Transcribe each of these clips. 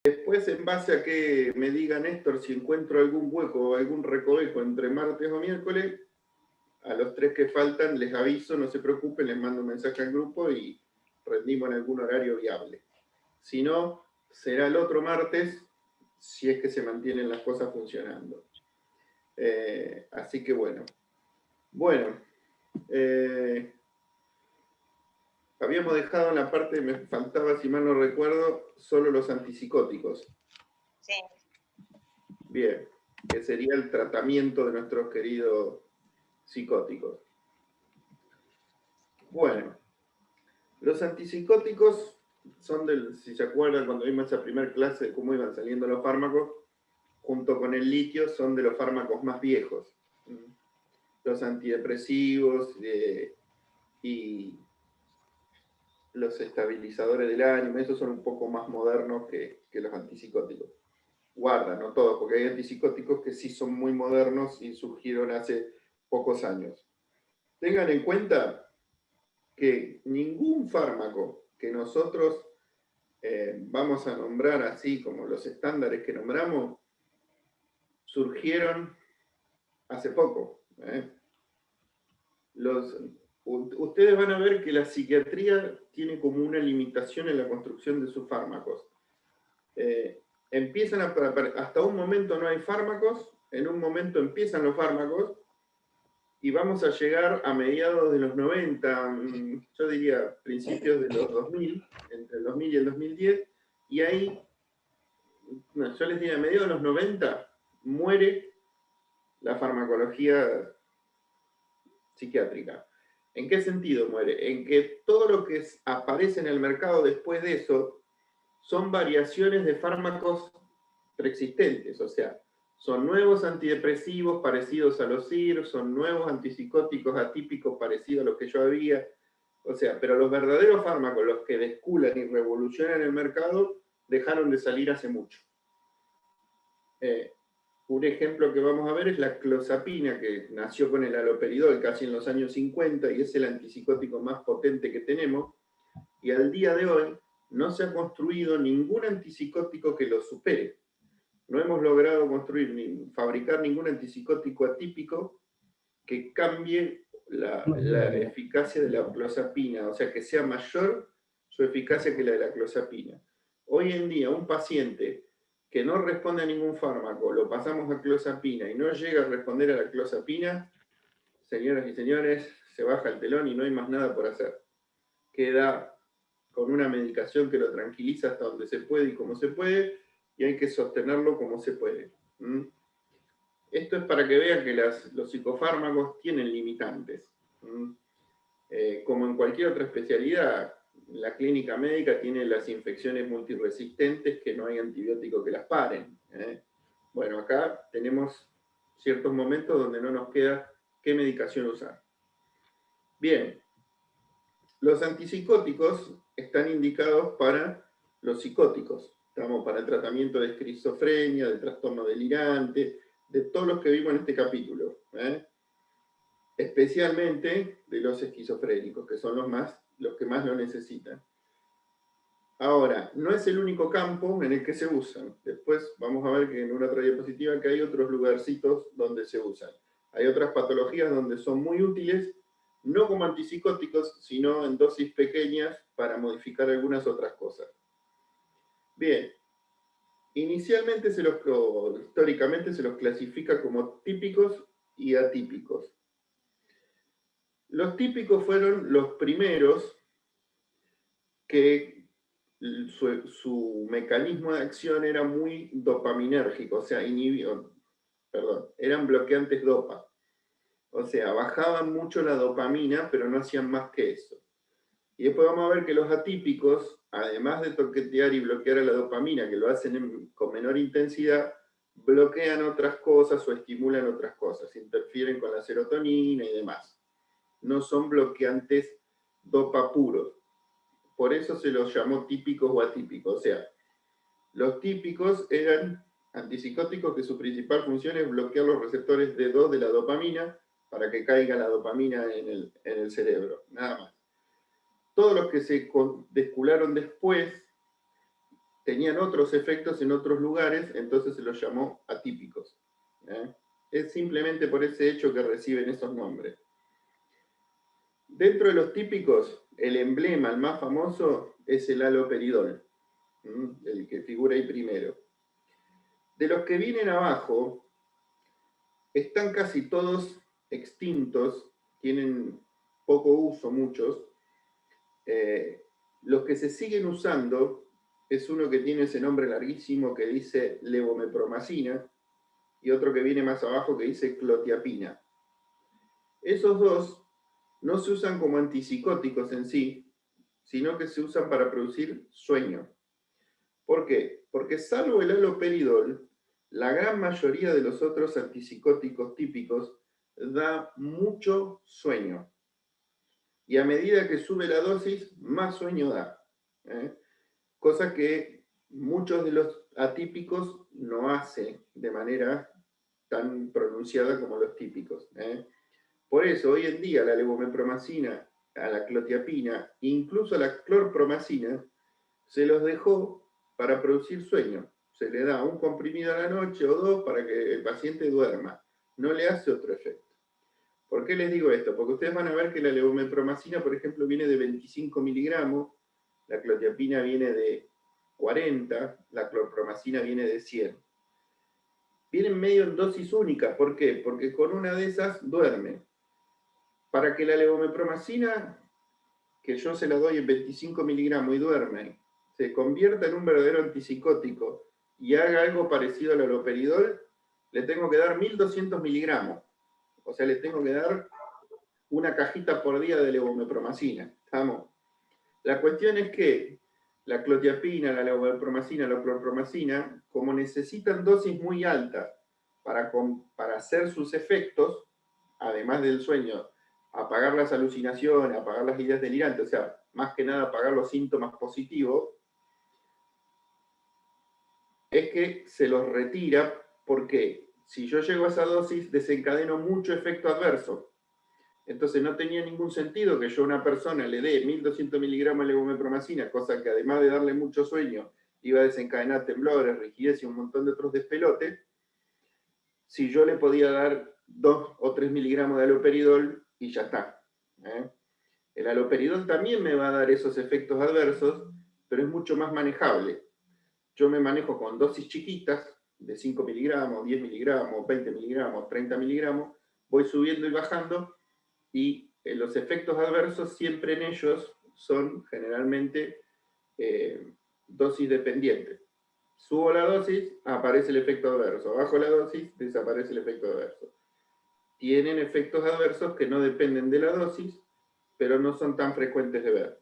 Después, en base a que me diga Néstor si encuentro algún hueco o algún recoveco entre martes o miércoles, a los 3 que faltan les aviso, no se preocupen, les mando un mensaje al grupo y rendimos en algún horario viable. Si no, será el otro martes, si es que se mantienen las cosas funcionando. Así que bueno. Bueno, habíamos dejado en la parte, me faltaba, si mal no recuerdo, solo los antipsicóticos. Sí. Bien, que sería el tratamiento de nuestros queridos psicóticos. Bueno, los antipsicóticos son si se acuerdan, cuando vimos esa primera clase de cómo iban saliendo los fármacos, junto con el litio, son de los fármacos más viejos. Los antidepresivos y los estabilizadores del ánimo, esos son un poco más modernos que los antipsicóticos. Guarda, no todos, porque hay antipsicóticos que sí son muy modernos y surgieron hace pocos años. Tengan en cuenta que ningún fármaco que nosotros vamos a nombrar así como los estándares que nombramos, surgieron hace poco. Ustedes van a ver que la psiquiatría tiene como una limitación en la construcción de sus fármacos. Empiezan hasta un momento no hay fármacos, en un momento empiezan los fármacos, y vamos a llegar a mediados de los 90, yo diría principios de los 2000, entre el 2000 y el 2010, y ahí, yo les diría, a mediados de los 90, muere la farmacología psiquiátrica. ¿En qué sentido muere? En que todo lo que aparece en el mercado después de eso son variaciones de fármacos preexistentes, o sea, son nuevos antidepresivos parecidos a los CIR, son nuevos antipsicóticos atípicos parecidos a los que yo había, o sea, pero los verdaderos fármacos, los que desculan y revolucionan el mercado, dejaron de salir hace mucho. Un ejemplo que vamos a ver es la clozapina, que nació con el haloperidol casi en los años 50 y es el antipsicótico más potente que tenemos, y al día de hoy no se ha construido ningún antipsicótico que lo supere. No hemos logrado construir ni fabricar ningún antipsicótico atípico que cambie la eficacia de la clozapina, o sea, que sea mayor su eficacia que la de la clozapina. Hoy en día, un paciente que no responde a ningún fármaco, lo pasamos a clozapina y no llega a responder a la clozapina, señoras y señores, se baja el telón y no hay más nada por hacer. Queda con una medicación que lo tranquiliza hasta donde se puede y como se puede, y hay que sostenerlo como se puede. Esto es para que vean que los psicofármacos tienen limitantes. Como en cualquier otra especialidad, la clínica médica tiene las infecciones multiresistentes que no hay antibiótico que las paren. Bueno, acá tenemos ciertos momentos donde no nos queda qué medicación usar. Bien, los antipsicóticos están indicados para los psicóticos, estamos para el tratamiento de esquizofrenia, de trastorno delirante, de todos los que vimos en este capítulo, especialmente de los esquizofrénicos, que son los que más lo necesitan. Ahora, no es el único campo en el que se usan. Después vamos a ver que en una otra diapositiva que hay otros lugarcitos donde se usan. Hay otras patologías donde son muy útiles, no como antipsicóticos, sino en dosis pequeñas para modificar algunas otras cosas. Bien, inicialmente históricamente se los clasifica como típicos y atípicos. Los típicos fueron los primeros que su mecanismo de acción era muy dopaminérgico, o sea, eran bloqueantes dopa. O sea, bajaban mucho la dopamina, pero no hacían más que eso. Y después vamos a ver que los atípicos, además de toquetear y bloquear a la dopamina, que lo hacen con menor intensidad, bloquean otras cosas o estimulan otras cosas, interfieren con la serotonina y demás. No son bloqueantes dopa puros. Por eso se los llamó típicos o atípicos. O sea, los típicos eran antipsicóticos que su principal función es bloquear los receptores D2 de la dopamina para que caiga la dopamina en el cerebro, nada más. Todos los que se descularon después tenían otros efectos en otros lugares, entonces se los llamó atípicos. Es simplemente por ese hecho que reciben esos nombres. Dentro de los típicos, el emblema, el más famoso, es el haloperidol, el que figura ahí primero. De los que vienen abajo, están casi todos extintos, tienen poco uso muchos. Los que se siguen usando es uno que tiene ese nombre larguísimo que dice levomepromacina y otro que viene más abajo que dice clotiapina. Esos dos no se usan como antipsicóticos en sí, sino que se usan para producir sueño. ¿Por qué? Porque salvo el haloperidol, la gran mayoría de los otros antipsicóticos típicos da mucho sueño. Y a medida que sube la dosis, más sueño da. Cosa que muchos de los atípicos no hacen de manera tan pronunciada como los típicos. Por eso, hoy en día, la levomepromacina, a la clotiapina, incluso a la clorpromacina, se los dejó para producir sueño. Se le da un comprimido a la noche o dos para que el paciente duerma. No le hace otro efecto. ¿Por qué les digo esto? Porque ustedes van a ver que la levomepromacina, por ejemplo, viene de 25 miligramos, la clotiapina viene de 40, la clorpromacina viene de 100. Vienen medio en dosis única. ¿Por qué? Porque con una de esas duerme. Para que la levomepromacina, que yo se la doy en 25 miligramos y duerme, se convierta en un verdadero antipsicótico y haga algo parecido al haloperidol, le tengo que dar 1200 miligramos. O sea, le tengo que dar una cajita por día de levomepromacina. ¿Estamos? La cuestión es que la clotiapina, la levomepromacina, la clorpromacina, como necesitan dosis muy altas para hacer sus efectos, además del sueño, apagar las alucinaciones, apagar las ideas delirantes, o sea, más que nada apagar los síntomas positivos, es que se los retira porque si yo llego a esa dosis desencadeno mucho efecto adverso. Entonces no tenía ningún sentido que yo a una persona le dé 1200 miligramos de levomepromacina, cosa que además de darle mucho sueño, iba a desencadenar temblores, rigidez y un montón de otros despelotes, si yo le podía dar 2 o 3 miligramos de haloperidol y ya está. El haloperidol también me va a dar esos efectos adversos, pero es mucho más manejable. Yo me manejo con dosis chiquitas, de 5 miligramos, 10 miligramos, 20 miligramos, 30 miligramos, voy subiendo y bajando, y los efectos adversos siempre en ellos son generalmente dosis dependientes. Subo la dosis, aparece el efecto adverso. Bajo la dosis, desaparece el efecto adverso. Tienen efectos adversos que no dependen de la dosis, pero no son tan frecuentes de ver.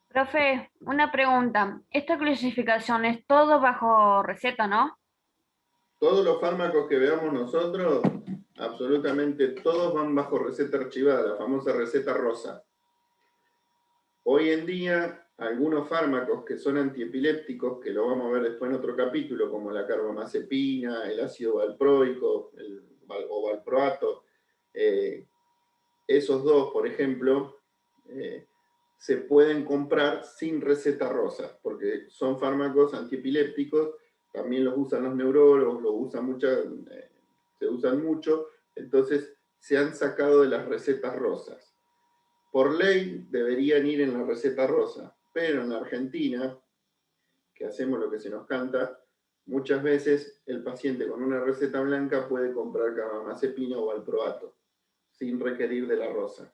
Profe, una pregunta. Esta clasificación es todo bajo receta, ¿no? Todos los fármacos que veamos nosotros, absolutamente todos van bajo receta archivada, la famosa receta rosa. Hoy en día, algunos fármacos que son antiepilépticos, que lo vamos a ver después en otro capítulo, como la carbamazepina, el ácido valproico o valproato, esos dos, por ejemplo, se pueden comprar sin receta rosa, porque son fármacos antiepilépticos, también los usan los neurólogos, se usan mucho, entonces se han sacado de las recetas rosas. Por ley deberían ir en la receta rosa, pero en la Argentina, que hacemos lo que se nos canta, muchas veces el paciente con una receta blanca puede comprar carbamazepina o valproato, sin requerir de la rosa.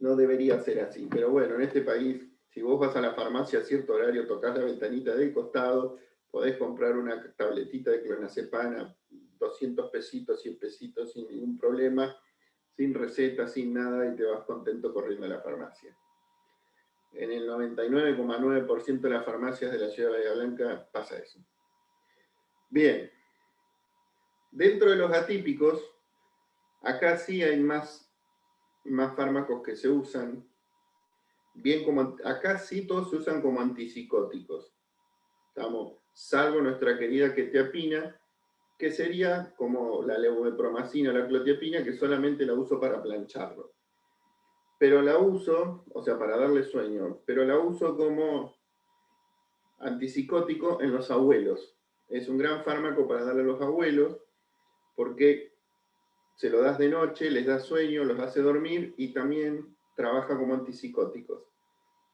No debería ser así, pero bueno, en este país, si vos vas a la farmacia a cierto horario, tocas la ventanita del costado, podés comprar una tabletita de clonazepana, 200 pesitos, 100 pesitos, sin ningún problema, sin receta, sin nada, y te vas contento corriendo a la farmacia. En el 99,9% de las farmacias de la ciudad de Bahía Blanca pasa eso. Bien, dentro de los atípicos, acá sí hay más fármacos que se usan. Bien, como acá sí todos se usan como antipsicóticos. Estamos, salvo nuestra querida quetiapina, que sería como la levomepromacina o la clotiapina, que solamente la uso para plancharlo. pero la uso, o sea, para darle sueño, pero la uso como antipsicótico en los abuelos. Es un gran fármaco para darle a los abuelos porque se lo das de noche, les da sueño, los hace dormir y también trabaja como antipsicóticos.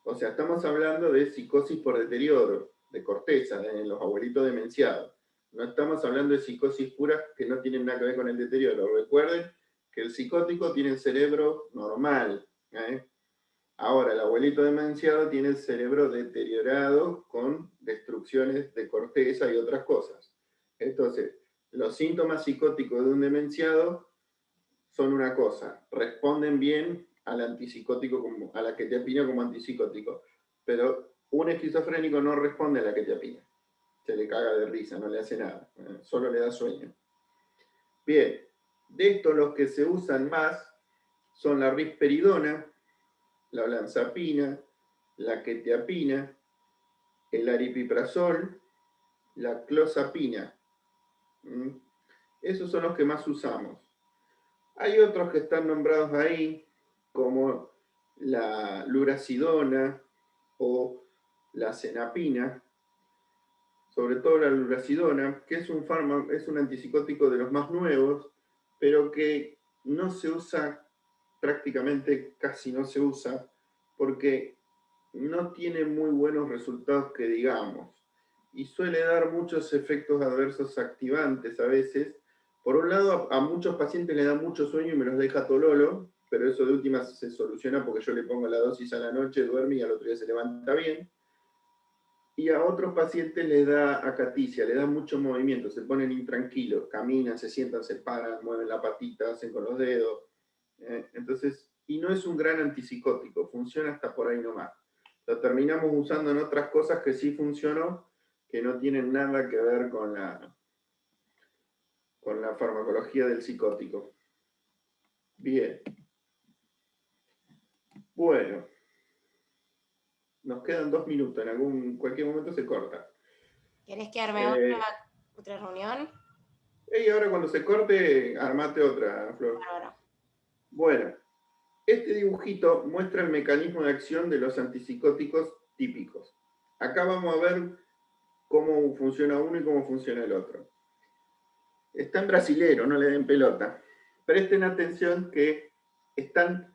O sea, estamos hablando de psicosis por deterioro, de corteza, en los abuelitos demenciados. No estamos hablando de psicosis puras que no tienen nada que ver con el deterioro. Recuerden que el psicótico tiene el cerebro normal. Ahora, el abuelito demenciado tiene el cerebro deteriorado con destrucciones de corteza y otras cosas. Entonces, los síntomas psicóticos de un demenciado son una cosa, responden bien al antipsicótico, a la quetiapina como antipsicótico, pero un esquizofrénico no responde a la quetiapina. Se le caga de risa, no le hace nada, solo le da sueño. Bien, de estos los que se usan más son la risperidona, la olanzapina, la quetiapina, el aripiprazol, la clozapina. Esos son los que más usamos. Hay otros que están nombrados ahí, como la luracidona o la cenapina, sobre todo la luracidona, que es un fármaco, es un antipsicótico de los más nuevos, pero que no se usa, prácticamente casi no se usa, porque no tiene muy buenos resultados que digamos, y suele dar muchos efectos adversos activantes a veces. Por un lado, a muchos pacientes le da mucho sueño y me los deja tololo, pero eso de última se soluciona porque yo le pongo la dosis a la noche, duerme y al otro día se levanta bien. Y a otros pacientes les da acaticia, le da mucho movimiento, se ponen intranquilos, caminan, se sientan, se paran, mueven la patita, hacen con los dedos. Entonces, y no es un gran antipsicótico, funciona hasta por ahí nomás. Lo terminamos usando en otras cosas que sí funcionó, que no tienen nada que ver con la farmacología del psicótico. Bien. Bueno. Nos quedan 2 minutos, en cualquier momento se corta. ¿Querés que arme otra reunión? Y ahora cuando se corte, armate otra, Flor. Ahora. Bueno, este dibujito muestra el mecanismo de acción de los antipsicóticos típicos. Acá vamos a ver cómo funciona uno y cómo funciona el otro. Está en brasilero, no le den pelota. Presten atención que están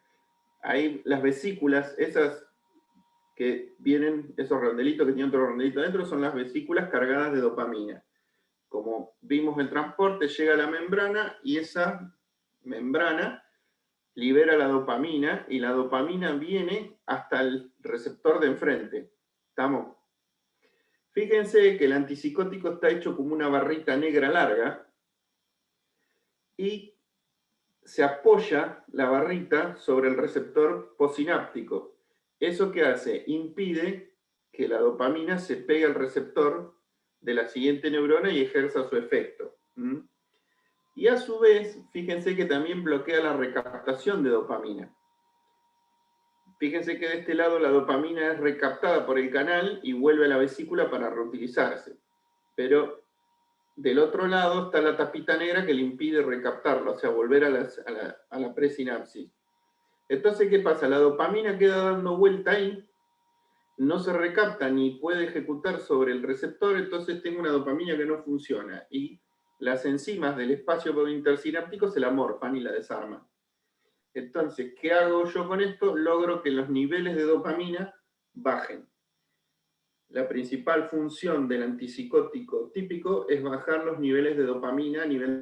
ahí las vesículas, esas que vienen, esos rondelitos que tienen otro rondelito adentro, son las vesículas cargadas de dopamina. Como vimos el transporte, llega a la membrana y esa membrana libera la dopamina y la dopamina viene hasta el receptor de enfrente. ¿Estamos? Fíjense que el antipsicótico está hecho como una barrita negra larga y se apoya la barrita sobre el receptor postsináptico. ¿Eso qué hace? Impide que la dopamina se pegue al receptor de la siguiente neurona y ejerza su efecto. Y a su vez, fíjense que también bloquea la recaptación de dopamina. Fíjense que de este lado la dopamina es recaptada por el canal y vuelve a la vesícula para reutilizarse. Pero del otro lado está la tapita negra que le impide recaptarla, o sea, volver a la presinapsis. Entonces, ¿qué pasa? La dopamina queda dando vuelta ahí, no se recapta ni puede ejecutar sobre el receptor, entonces tengo una dopamina que no funciona. Y las enzimas del espacio intersináptico se la morfan y la desarman. Entonces, ¿qué hago yo con esto? Logro que los niveles de dopamina bajen. La principal función del antipsicótico típico es bajar los niveles de dopamina a nivel